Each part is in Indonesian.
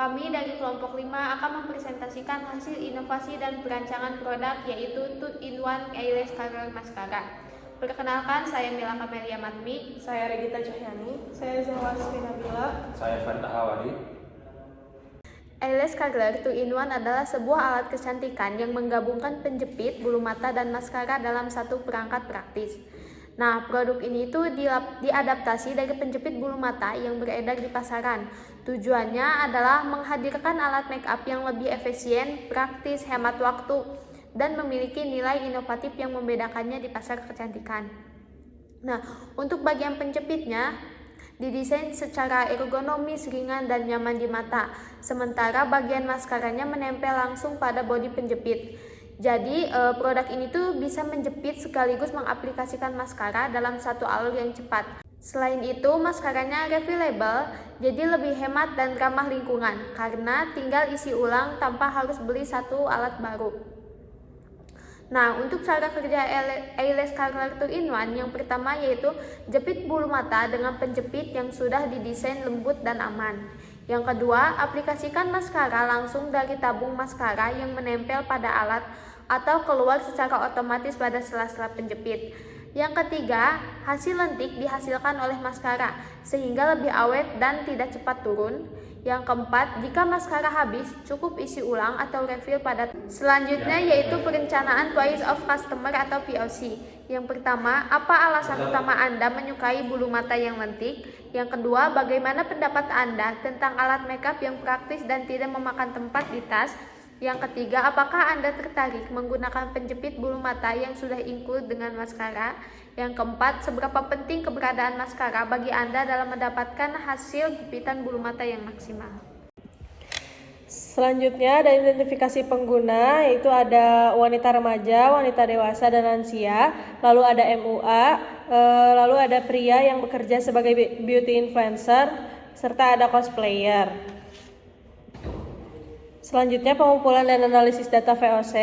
Kami dari kelompok 5 akan mempresentasikan hasil inovasi dan perancangan produk yaitu 2-in-1 Eyelash Curler Mascara. Perkenalkan, saya Mila Kamelia Matmi. Saya Regita Cahyani. Saya Zahwasri Nabila. Saya Fanta Hawari. Eyelash Curler 2-in-1 adalah sebuah alat kecantikan yang menggabungkan penjepit, bulu mata, dan maskara dalam satu perangkat praktis. Nah, produk ini itu diadaptasi dari penjepit bulu mata yang beredar di pasaran. Tujuannya adalah menghadirkan alat make up yang lebih efisien, praktis, hemat waktu, dan memiliki nilai inovatif yang membedakannya di pasar kecantikan. Nah, untuk bagian penjepitnya didesain secara ergonomis, ringan, dan nyaman di mata. Sementara bagian maskaranya menempel langsung pada bodi penjepit. Jadi produk ini tuh bisa menjepit sekaligus mengaplikasikan maskara dalam satu alur yang cepat. Selain itu, maskaranya refillable, jadi lebih hemat dan ramah lingkungan karena tinggal isi ulang tanpa harus beli satu alat baru. Nah, untuk cara kerja Eyelash Curler 2-in-1 yang pertama yaitu jepit bulu mata dengan penjepit yang sudah didesain lembut dan aman. Yang kedua, aplikasikan maskara langsung dari tabung maskara yang menempel pada alat atau keluar secara otomatis pada sela-sela penjepit. Yang ketiga, hasil lentik dihasilkan oleh maskara sehingga lebih awet dan tidak cepat turun. Yang keempat, jika maskara habis, cukup isi ulang atau refill pada. Selanjutnya yaitu perencanaan Voice of Customer atau POC. Yang pertama, apa alasan utama Anda menyukai bulu mata yang lentik? Yang kedua, bagaimana pendapat Anda tentang alat makeup yang praktis dan tidak memakan tempat di tas? Yang ketiga, apakah Anda tertarik menggunakan penjepit bulu mata yang sudah include dengan maskara? Yang keempat, seberapa penting keberadaan maskara bagi Anda dalam mendapatkan hasil jepitan bulu mata yang maksimal? Selanjutnya ada identifikasi pengguna, yaitu ada wanita remaja, wanita dewasa, dan lansia. Lalu ada MUA, lalu ada pria yang bekerja sebagai beauty influencer, serta ada cosplayer. Selanjutnya pengumpulan dan analisis data VOC,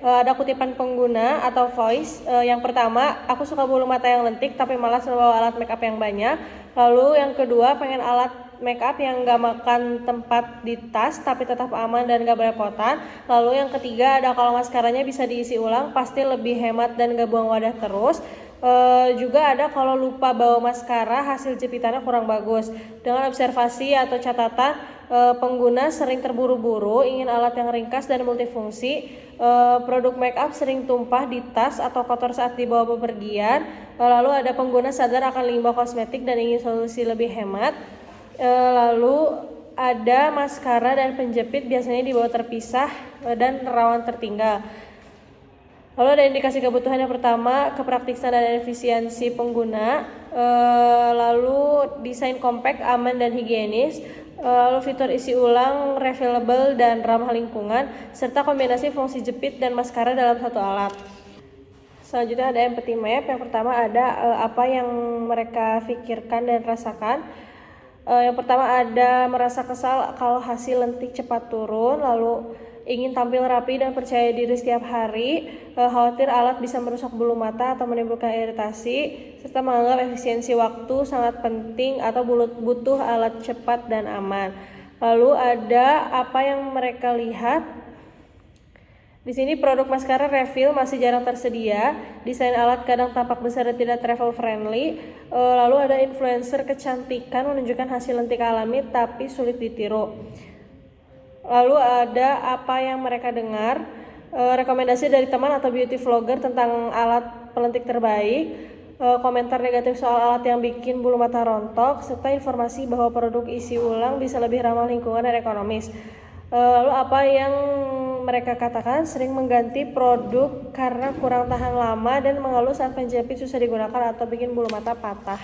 ada kutipan pengguna atau voice. Yang pertama, aku suka bulu mata yang lentik tapi malas membawa alat makeup yang banyak. Lalu yang kedua, pengen alat makeup yang gak makan tempat di tas tapi tetap aman dan gak belepotan. Lalu yang ketiga, ada kalau maskaranya bisa diisi ulang pasti lebih hemat dan gak buang wadah terus. Juga ada kalau lupa bawa maskara hasil jepitannya kurang bagus. Dengan observasi atau catatan, pengguna sering terburu-buru, ingin alat yang ringkas dan multifungsi. Produk make up sering tumpah di tas atau kotor saat dibawa bepergian. Lalu ada pengguna sadar akan limbah kosmetik dan ingin solusi lebih hemat. Lalu ada maskara dan penjepit biasanya dibawa terpisah dan rawan tertinggal. Lalu ada indikasi kebutuhan yang pertama, kepraktisan dan efisiensi pengguna, lalu desain compact, aman dan higienis, lalu fitur isi ulang, refillable dan ramah lingkungan, serta kombinasi fungsi jepit dan maskara dalam satu alat. Selanjutnya ada empathy map. Yang pertama ada apa yang mereka pikirkan dan rasakan. Yang pertama ada merasa kesal kalau hasil lentik cepat turun, lalu ingin tampil rapi dan percaya diri setiap hari, khawatir alat bisa merusak bulu mata atau menimbulkan iritasi, serta menganggap efisiensi waktu sangat penting atau butuh alat cepat dan aman. Lalu ada apa yang mereka lihat. Di sini produk maskara refill masih jarang tersedia, desain alat kadang tampak besar dan tidak travel friendly. Lalu ada influencer kecantikan menunjukkan hasil lentik alami tapi sulit ditiru. Lalu ada apa yang mereka dengar, rekomendasi dari teman atau beauty vlogger tentang alat pelentik terbaik, komentar negatif soal alat yang bikin bulu mata rontok, serta informasi bahwa produk isi ulang bisa lebih ramah lingkungan dan ekonomis. Lalu apa yang mereka katakan, sering mengganti produk karena kurang tahan lama dan mengeluh saat penjepit susah digunakan atau bikin bulu mata patah.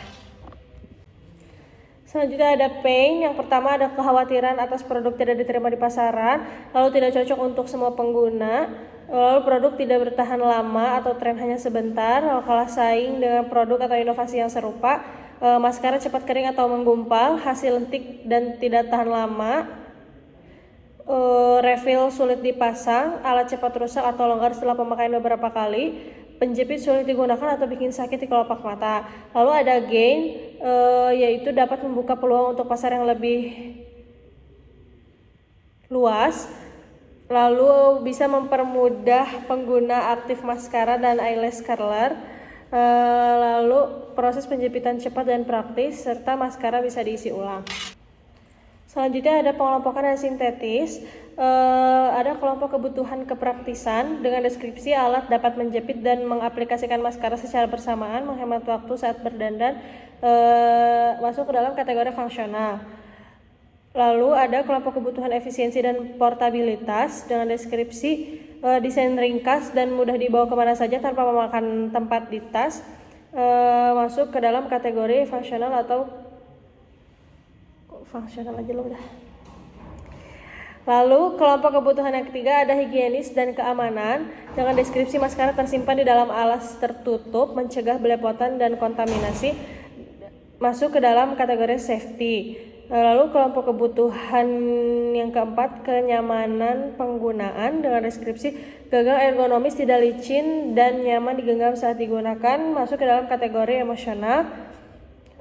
Selanjutnya ada pain. Yang pertama ada kekhawatiran atas produk tidak diterima di pasaran, lalu tidak cocok untuk semua pengguna, lalu produk tidak bertahan lama atau tren hanya sebentar, lalu kalah saing dengan produk atau inovasi yang serupa, maskara cepat kering atau menggumpal, hasil lentik dan tidak tahan lama, refill sulit dipasang, alat cepat rusak atau longgar setelah pemakaian beberapa kali, penjepit sulit digunakan atau bikin sakit di kelopak mata. Lalu ada gain, yaitu dapat membuka peluang untuk pasar yang lebih luas, lalu bisa mempermudah pengguna aktif maskara dan eyelash curler, lalu proses penjepitan cepat dan praktis, serta maskara bisa diisi ulang. Selanjutnya ada pengelompokan dan sintetis. Ada kelompok kebutuhan kepraktisan dengan deskripsi alat dapat menjepit dan mengaplikasikan maskara secara bersamaan, menghemat waktu saat berdandan, masuk ke dalam kategori fungsional. Lalu ada kelompok kebutuhan efisiensi dan portabilitas dengan deskripsi desain ringkas dan mudah dibawa kemana saja tanpa memakan tempat di tas, masuk ke dalam kategori fungsional atau fungsional aja lo udah. Lalu kelompok kebutuhan yang ketiga ada higienis dan keamanan dengan deskripsi maskara tersimpan di dalam alas tertutup, mencegah belepotan dan kontaminasi, masuk ke dalam kategori safety. Lalu kelompok kebutuhan yang keempat kenyamanan penggunaan dengan deskripsi gagang ergonomis, tidak licin dan nyaman digenggam saat digunakan, masuk ke dalam kategori emosional.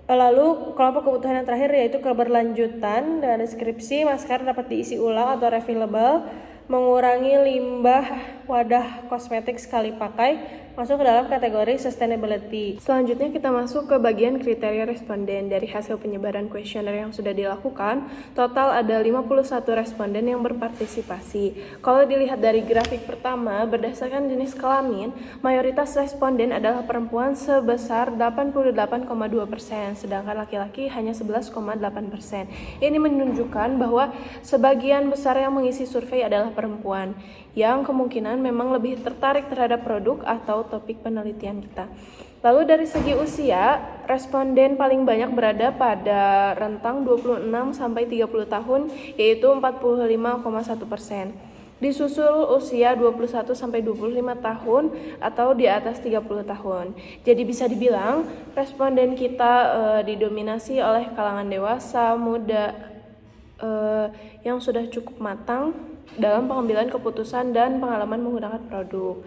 Lalu kelompok kebutuhan yang terakhir yaitu keberlanjutan dengan deskripsi maskara dapat diisi ulang atau refillable, mengurangi limbah wadah kosmetik sekali pakai, masuk ke dalam kategori sustainability. Selanjutnya kita masuk ke bagian kriteria responden. Dari hasil penyebaran kuesioner yang sudah dilakukan, total ada 51 responden yang berpartisipasi. Kalau dilihat dari grafik pertama, berdasarkan jenis kelamin, mayoritas responden adalah perempuan sebesar 88,2%, sedangkan laki-laki hanya 11,8%. Ini menunjukkan bahwa sebagian besar yang mengisi survei adalah perempuan, yang kemungkinan memang lebih tertarik terhadap produk atau topik penelitian kita. Lalu dari segi usia, responden paling banyak berada pada rentang 26 sampai 30 tahun, yaitu 45,1%. Disusul usia 21 sampai 25 tahun atau di atas 30 tahun. Jadi bisa dibilang responden kita didominasi oleh kalangan dewasa, muda, yang sudah cukup matang dalam pengambilan keputusan dan pengalaman menggunakan produk.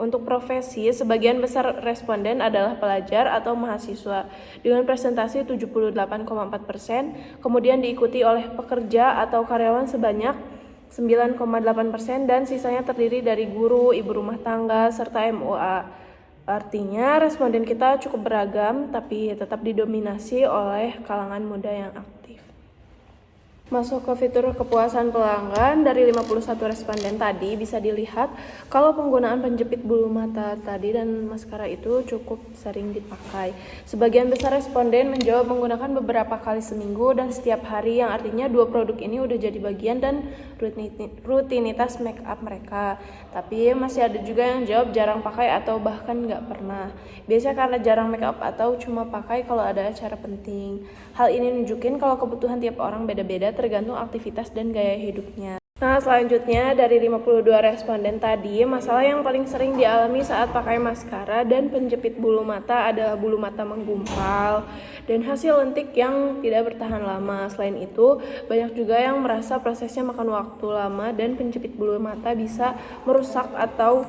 Untuk profesi, sebagian besar responden adalah pelajar atau mahasiswa dengan presentasi 78,4%, kemudian diikuti oleh pekerja atau karyawan sebanyak 9,8% dan sisanya terdiri dari guru, ibu rumah tangga, serta MUA. Artinya responden kita cukup beragam tapi tetap didominasi oleh kalangan muda yang aktif. Masuk ke fitur kepuasan pelanggan, dari 51 responden tadi bisa dilihat kalau penggunaan penjepit bulu mata tadi dan maskara itu cukup sering dipakai. Sebagian besar responden menjawab menggunakan beberapa kali seminggu dan setiap hari, yang artinya dua produk ini udah jadi bagian dan rutinitas make up mereka. Tapi masih ada juga yang jawab jarang pakai atau bahkan nggak pernah. Biasanya karena jarang make up atau cuma pakai kalau ada acara penting. Hal ini nunjukin kalau kebutuhan tiap orang beda-beda tergantung aktivitas dan gaya hidupnya. Nah, selanjutnya dari 52 responden tadi, masalah yang paling sering dialami saat pakai maskara dan penjepit bulu mata adalah bulu mata menggumpal dan hasil lentik yang tidak bertahan lama. Selain itu, banyak juga yang merasa prosesnya makan waktu lama dan penjepit bulu mata bisa merusak atau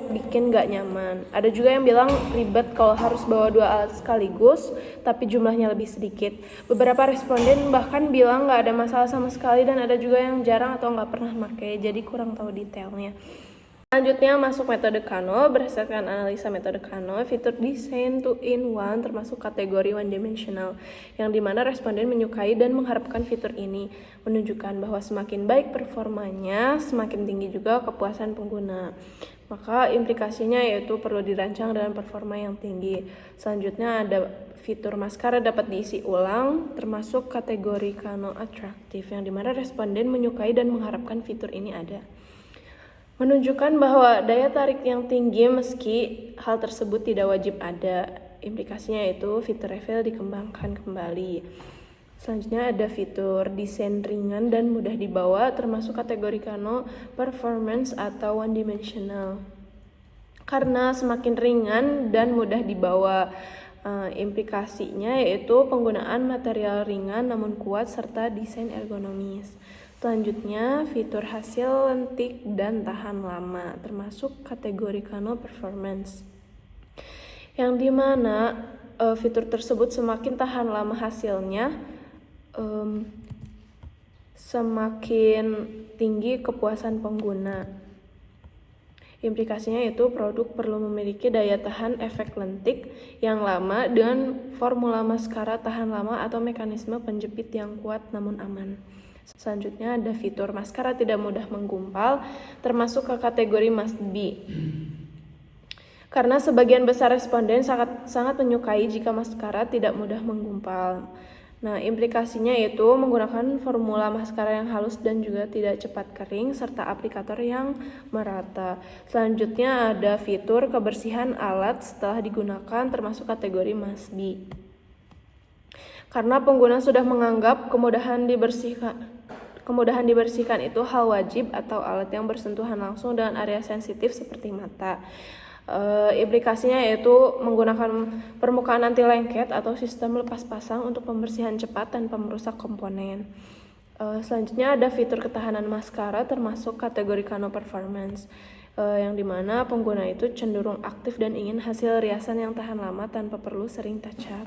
bikin gak nyaman. Ada juga yang bilang ribet kalau harus bawa dua alat sekaligus, tapi jumlahnya lebih sedikit. Beberapa responden bahkan bilang gak ada masalah sama sekali, dan ada juga yang jarang atau gak pernah pakai, jadi kurang tahu detailnya. Selanjutnya masuk metode Kano. Berdasarkan analisa metode Kano, fitur desain 2-in-1 termasuk kategori one dimensional, yang dimana responden menyukai dan mengharapkan fitur ini. Menunjukkan bahwa semakin baik performanya, semakin tinggi juga kepuasan pengguna. Maka implikasinya yaitu perlu dirancang dengan performa yang tinggi. Selanjutnya ada fitur maskara dapat diisi ulang, termasuk kategori Kano atraktif, yang dimana responden menyukai dan mengharapkan fitur ini ada. Menunjukkan bahwa daya tarik yang tinggi meski hal tersebut tidak wajib ada. Implikasinya yaitu fitur refill dikembangkan kembali. Selanjutnya ada fitur desain ringan dan mudah dibawa, termasuk kategori Kano performance atau one dimensional. Karena semakin ringan dan mudah dibawa, implikasinya yaitu penggunaan material ringan namun kuat serta desain ergonomis. Selanjutnya, fitur hasil lentik dan tahan lama, termasuk kategori Kano performance, yang dimana fitur tersebut semakin tahan lama hasilnya, semakin tinggi kepuasan pengguna. Implikasinya itu produk perlu memiliki daya tahan efek lentik yang lama dengan formula maskara tahan lama atau mekanisme penjepit yang kuat namun aman. Selanjutnya ada fitur maskara tidak mudah menggumpal, termasuk ke kategori must be. Karena sebagian besar responden sangat menyukai jika maskara tidak mudah menggumpal. Nah, implikasinya itu menggunakan formula maskara yang halus dan juga tidak cepat kering, serta aplikator yang merata. Selanjutnya ada fitur kebersihan alat setelah digunakan, termasuk kategori must be. Karena pengguna sudah menganggap kemudahan dibersihkan itu hal wajib atau alat yang bersentuhan langsung dengan area sensitif seperti mata. Implikasinya yaitu menggunakan permukaan anti lengket atau sistem lepas pasang untuk pembersihan cepat tanpa merusak komponen. Selanjutnya ada fitur ketahanan maskara termasuk kategori Kano Performance, yang dimana pengguna itu cenderung aktif dan ingin hasil riasan yang tahan lama tanpa perlu sering touch up.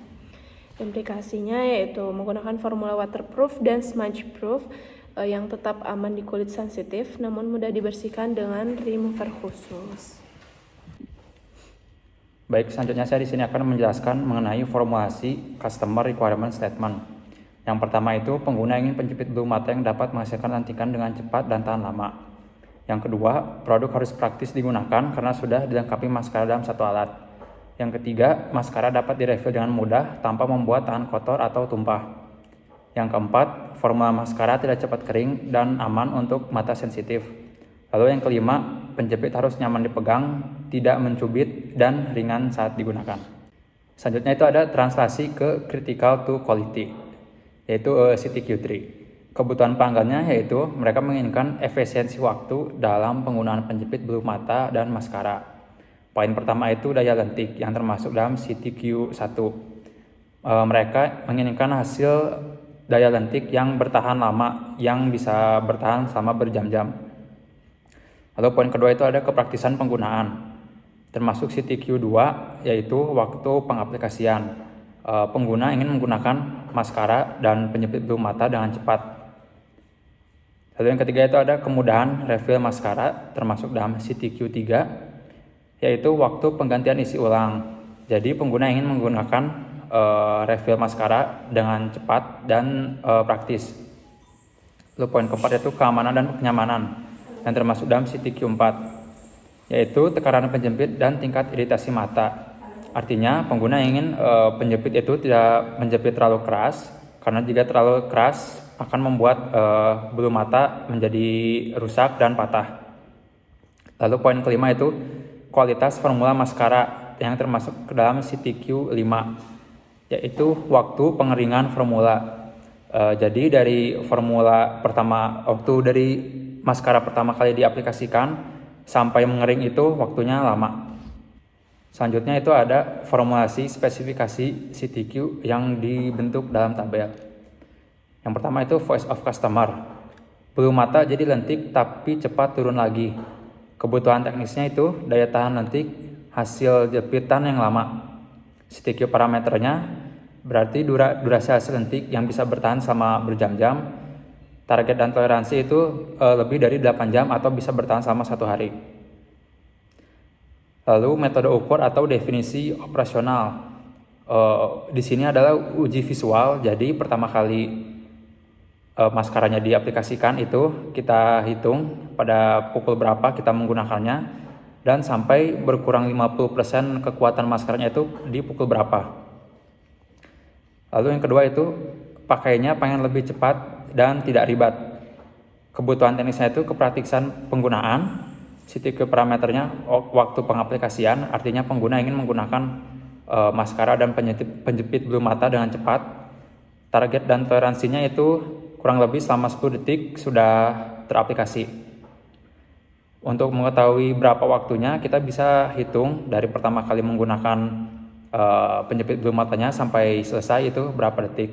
Implikasinya yaitu menggunakan formula waterproof dan smudge proof yang tetap aman di kulit sensitif namun mudah dibersihkan dengan remover khusus. Baik, selanjutnya saya di sini akan menjelaskan mengenai formulasi Customer Requirement Statement. Yang pertama itu, pengguna ingin penjepit bulu mata yang dapat menghasilkan lantikan dengan cepat dan tahan lama. Yang kedua, produk harus praktis digunakan karena sudah dilengkapi maskara dalam satu alat. Yang ketiga, maskara dapat direfill dengan mudah tanpa membuat tangan kotor atau tumpah. Yang keempat, formula maskara tidak cepat kering dan aman untuk mata sensitif. Lalu yang kelima, penjepit harus nyaman dipegang, tidak mencubit, dan ringan saat digunakan. Selanjutnya itu ada translasi ke critical to quality, yaitu CTQ3. Kebutuhan pelanggannya yaitu mereka menginginkan efisiensi waktu dalam penggunaan penjepit bulu mata dan maskara. Poin pertama itu daya lentik yang termasuk dalam CTQ1. Mereka menginginkan hasil daya lentik yang bertahan lama, yang bisa bertahan selama berjam-jam. Lalu poin kedua itu ada kepraktisan penggunaan, termasuk CTQ2 yaitu waktu pengaplikasian. Pengguna ingin menggunakan maskara dan penjepit bulu mata dengan cepat. Lalu yang ketiga itu ada kemudahan refill maskara, termasuk dalam CTQ3 yaitu waktu penggantian isi ulang. Jadi pengguna ingin menggunakan refill maskara dengan cepat dan praktis. Lalu poin keempat yaitu keamanan dan kenyamanan, yang termasuk dalam CTQ4, yaitu tekanan penjepit dan tingkat iritasi mata. Artinya pengguna ingin penjepit itu tidak menjepit terlalu keras, karena jika terlalu keras akan membuat bulu mata menjadi rusak dan patah. Lalu poin kelima itu kualitas formula maskara, yang termasuk ke dalam CTQ5, yaitu waktu pengeringan formula. Jadi dari formula pertama, waktu dari maskara pertama kali diaplikasikan sampai mengering itu waktunya lama. Selanjutnya itu ada formulasi spesifikasi CTQ yang dibentuk dalam tabel. Yang pertama itu voice of customer. Bulu mata jadi lentik tapi cepat turun lagi. Kebutuhan teknisnya itu daya tahan lentik hasil jepitan yang lama. CTQ parameternya berarti durasi hasil lentik yang bisa bertahan selama berjam-jam. Target dan toleransi itu lebih dari 8 jam atau bisa bertahan selama 1 hari. Lalu metode ukur atau definisi operasional. Di sini adalah uji visual. Jadi pertama kali maskaranya diaplikasikan itu kita hitung pada pukul berapa kita menggunakannya dan sampai berkurang 50% kekuatan maskaranya itu di pukul berapa. Lalu yang kedua itu pakainya pengen lebih cepat dan tidak ribet. Kebutuhan teknisnya itu kepraktisan penggunaan, CTQ parameternya waktu pengaplikasian, artinya pengguna ingin menggunakan maskara dan penjepit bulu mata dengan cepat. Target dan toleransinya itu kurang lebih selama 10 detik sudah teraplikasi. Untuk mengetahui berapa waktunya, kita bisa hitung dari pertama kali menggunakan penjepit bulu matanya sampai selesai itu berapa detik.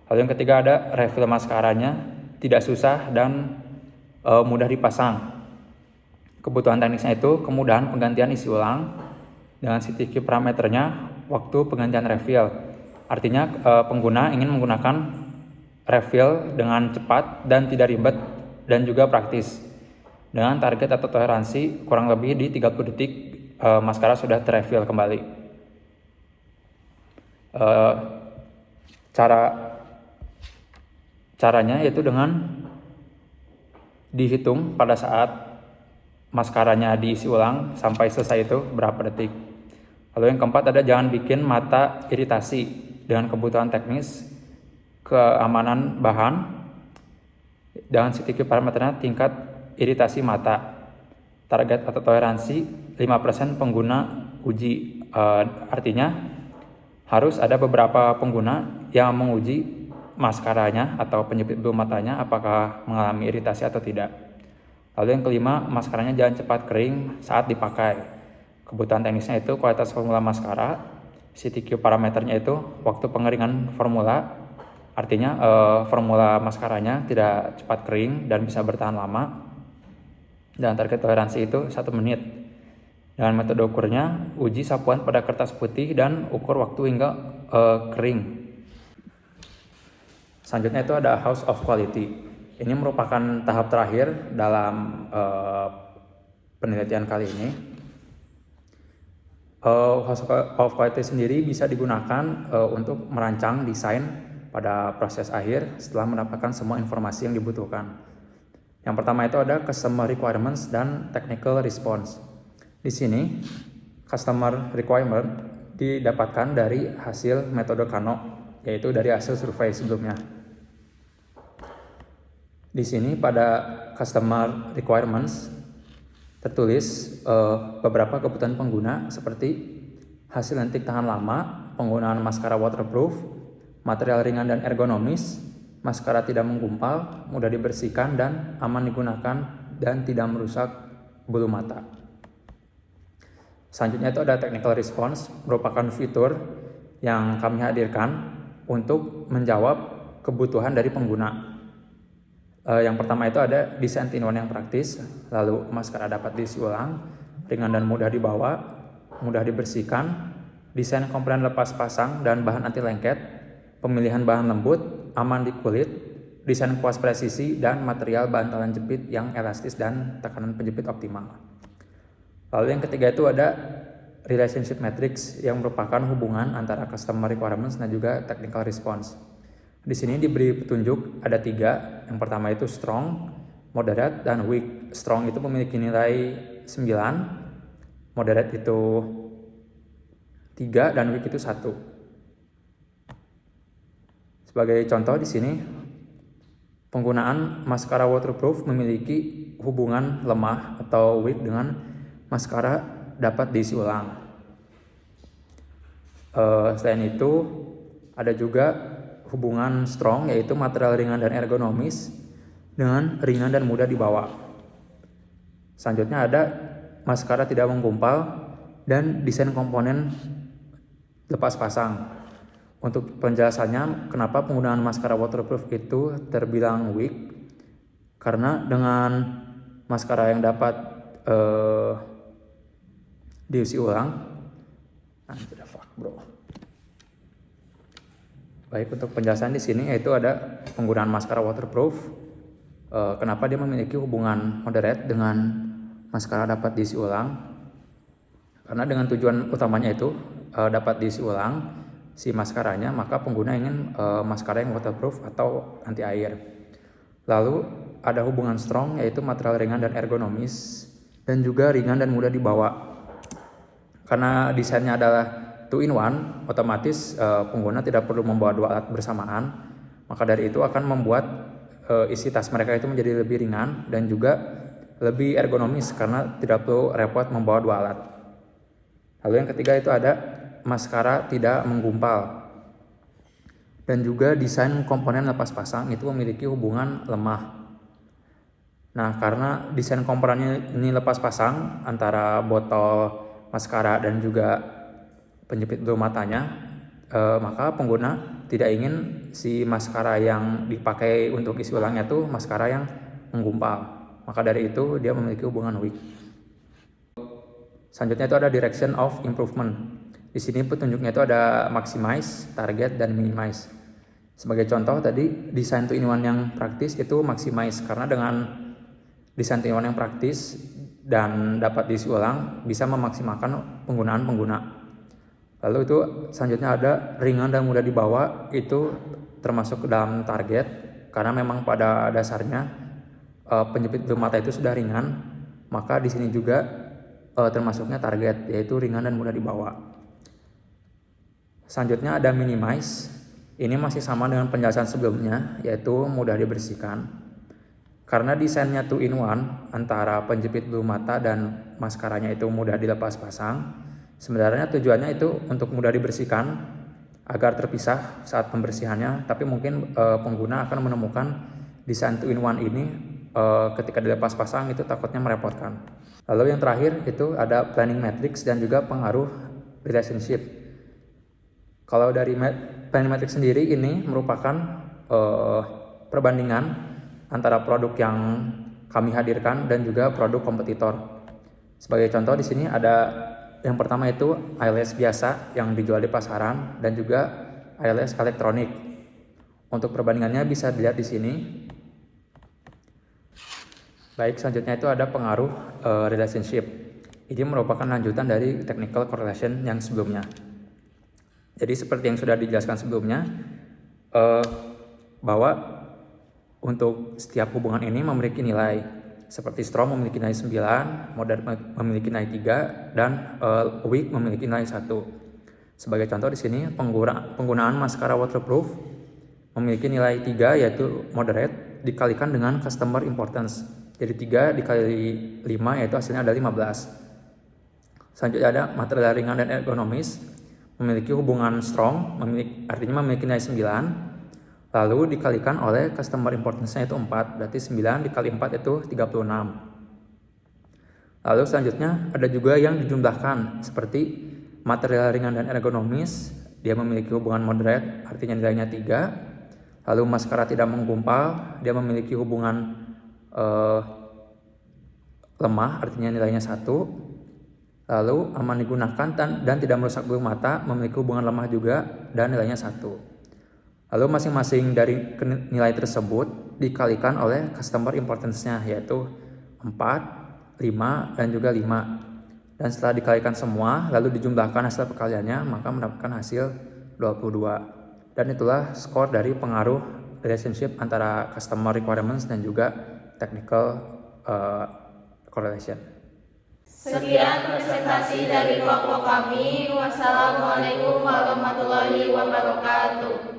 Lalu yang ketiga ada refill maskaranya, tidak susah dan mudah dipasang. Kebutuhan teknisnya itu kemudahan penggantian isi ulang dengan CTQ parameternya waktu penggantian refill. Artinya pengguna ingin menggunakan refill dengan cepat dan tidak ribet dan juga praktis. Dengan target atau toleransi kurang lebih di 30 detik maskara sudah terrefill kembali. Caranya yaitu dengan dihitung pada saat maskaranya diisi ulang sampai selesai itu berapa detik. Lalu yang keempat ada jangan bikin mata iritasi dengan kebutuhan teknis, keamanan bahan, dengan CTQ parameternya tingkat iritasi mata. Target atau toleransi 5% pengguna uji, artinya harus ada beberapa pengguna yang menguji maskaranya atau penjepit bulu matanya apakah mengalami iritasi atau tidak. Lalu yang kelima, maskaranya jangan cepat kering saat dipakai. Kebutuhan teknisnya itu kualitas formula maskara, CTQ parameternya itu waktu pengeringan formula, artinya formula maskaranya tidak cepat kering dan bisa bertahan lama. Dan target toleransi itu 1 menit. Dengan metode ukurnya, uji sapuan pada kertas putih dan ukur waktu hingga kering. Selanjutnya itu ada House of Quality. Ini merupakan tahap terakhir dalam penelitian kali ini. House of Quality sendiri bisa digunakan untuk merancang desain pada proses akhir setelah mendapatkan semua informasi yang dibutuhkan. Yang pertama itu ada Customer Requirements dan Technical Response. Di sini, Customer Requirement didapatkan dari hasil metode Kano, yaitu dari hasil survei sebelumnya. Di sini pada Customer Requirements tertulis beberapa kebutuhan pengguna seperti hasil lentik tahan lama, penggunaan maskara waterproof, material ringan dan ergonomis, maskara tidak menggumpal, mudah dibersihkan dan aman digunakan dan tidak merusak bulu mata. Selanjutnya itu ada Technical Response, merupakan fitur yang kami hadirkan untuk menjawab kebutuhan dari pengguna. Yang pertama itu ada desain in-one yang praktis, lalu maskara dapat diisi ulang, ringan dan mudah dibawa, mudah dibersihkan, desain komponen lepas pasang dan bahan anti lengket, pemilihan bahan lembut, aman di kulit, desain kuas presisi, dan material bantalan jepit yang elastis dan tekanan penjepit optimal. Lalu yang ketiga itu ada Relationship Matrix yang merupakan hubungan antara Customer Requirements dan juga Technical Response. Di sini diberi petunjuk ada 3. Yang pertama itu strong, moderate, dan weak. Strong itu memiliki nilai 9, moderate itu 3, dan weak itu 1. Sebagai contoh di sini, penggunaan maskara waterproof memiliki hubungan lemah atau weak dengan maskara dapat diisi ulang. Selain itu, ada juga hubungan strong, yaitu material ringan dan ergonomis dengan ringan dan mudah dibawa. Selanjutnya ada maskara tidak menggumpal dan desain komponen lepas pasang. Untuk penjelasannya, kenapa penggunaan maskara waterproof itu terbilang weak? Karena dengan maskara yang dapat diisi ulang, Baik, untuk penjelasan di sini yaitu ada penggunaan maskara waterproof. Kenapa dia memiliki hubungan moderate dengan maskara dapat diisi ulang? Karena dengan tujuan utamanya itu dapat diisi ulang si maskaranya, maka pengguna ingin maskara yang waterproof atau anti air. Lalu ada hubungan strong, yaitu material ringan dan ergonomis, dan juga ringan dan mudah dibawa. Karena desainnya adalah 2-in-1, otomatis pengguna tidak perlu membawa 2 alat bersamaan. Maka dari itu akan membuat isi tas mereka itu menjadi lebih ringan dan juga lebih ergonomis karena tidak perlu repot membawa 2 alat. Lalu yang ketiga itu ada maskara tidak menggumpal. Dan juga desain komponen lepas pasang itu memiliki hubungan lemah. Nah, karena desain komponennya ini lepas pasang antara botol maskara dan juga penjepit bulu matanya, maka pengguna tidak ingin si maskara yang dipakai untuk isi ulangnya itu maskara yang menggumpal. Maka dari itu dia memiliki hubungan weak. Selanjutnya itu ada direction of improvement. Di sini petunjuknya itu ada maximize, target, dan minimize. Sebagai contoh tadi desain 2-in-1 yang praktis itu maximize, karena dengan desain 2-in-1 yang praktis dan dapat diisi ulang bisa memaksimalkan penggunaan pengguna. Lalu itu selanjutnya ada ringan dan mudah dibawa, itu termasuk ke dalam target karena memang pada dasarnya penjepit bulu mata itu sudah ringan, maka di sini juga termasuknya target, yaitu ringan dan mudah dibawa. Selanjutnya ada minimize. Ini masih sama dengan penjelasan sebelumnya, yaitu mudah dibersihkan. Karena desainnya 2-in-1 antara penjepit bulu mata dan maskaranya itu mudah dilepas pasang, sebenarnya tujuannya itu untuk mudah dibersihkan agar terpisah saat pembersihannya, tapi mungkin pengguna akan menemukan desain 2-in-1 ini ketika dilepas pasang itu takutnya merepotkan. Lalu yang terakhir itu ada planning matrix dan juga pengaruh relationship. Kalau dari planning matrix sendiri ini merupakan perbandingan antara produk yang kami hadirkan dan juga produk kompetitor. Sebagai contoh di sini ada yang pertama itu eyelash biasa yang dijual di pasaran dan juga eyelash elektronik. Untuk perbandingannya bisa dilihat di sini. Baik, selanjutnya itu ada pengaruh relationship. Ini merupakan lanjutan dari technical correlation yang sebelumnya. Jadi seperti yang sudah dijelaskan sebelumnya, bahwa untuk setiap hubungan ini memiliki nilai. Seperti strong memiliki nilai 9, moderate memiliki nilai 3, dan weak memiliki nilai 1. Sebagai contoh di sini penggunaan maskara waterproof memiliki nilai 3 yaitu moderate dikalikan dengan customer importance. Jadi 3 dikali 5 yaitu hasilnya ada 15. Selanjutnya ada material ringan dan ergonomis memiliki hubungan strong, artinya memiliki nilai 9. Lalu dikalikan oleh customer importance-nya itu 4, berarti 9 dikali 4 itu 36. Lalu selanjutnya ada juga yang dijumlahkan, seperti material ringan dan ergonomis, dia memiliki hubungan moderate, artinya nilainya 3. Lalu maskara tidak menggumpal, dia memiliki hubungan lemah, artinya nilainya 1. Lalu aman digunakan dan tidak merusak bulu mata, memiliki hubungan lemah juga, dan nilainya 1. Lalu masing-masing dari nilai tersebut dikalikan oleh customer importance-nya, yaitu 4, 5, dan juga 5. Dan setelah dikalikan semua, lalu dijumlahkan hasil perkaliannya, maka mendapatkan hasil 22. Dan itulah skor dari pengaruh relationship antara customer requirements dan juga technical correlation. Sekian presentasi dari kelompok kami. Wassalamualaikum warahmatullahi wabarakatuh.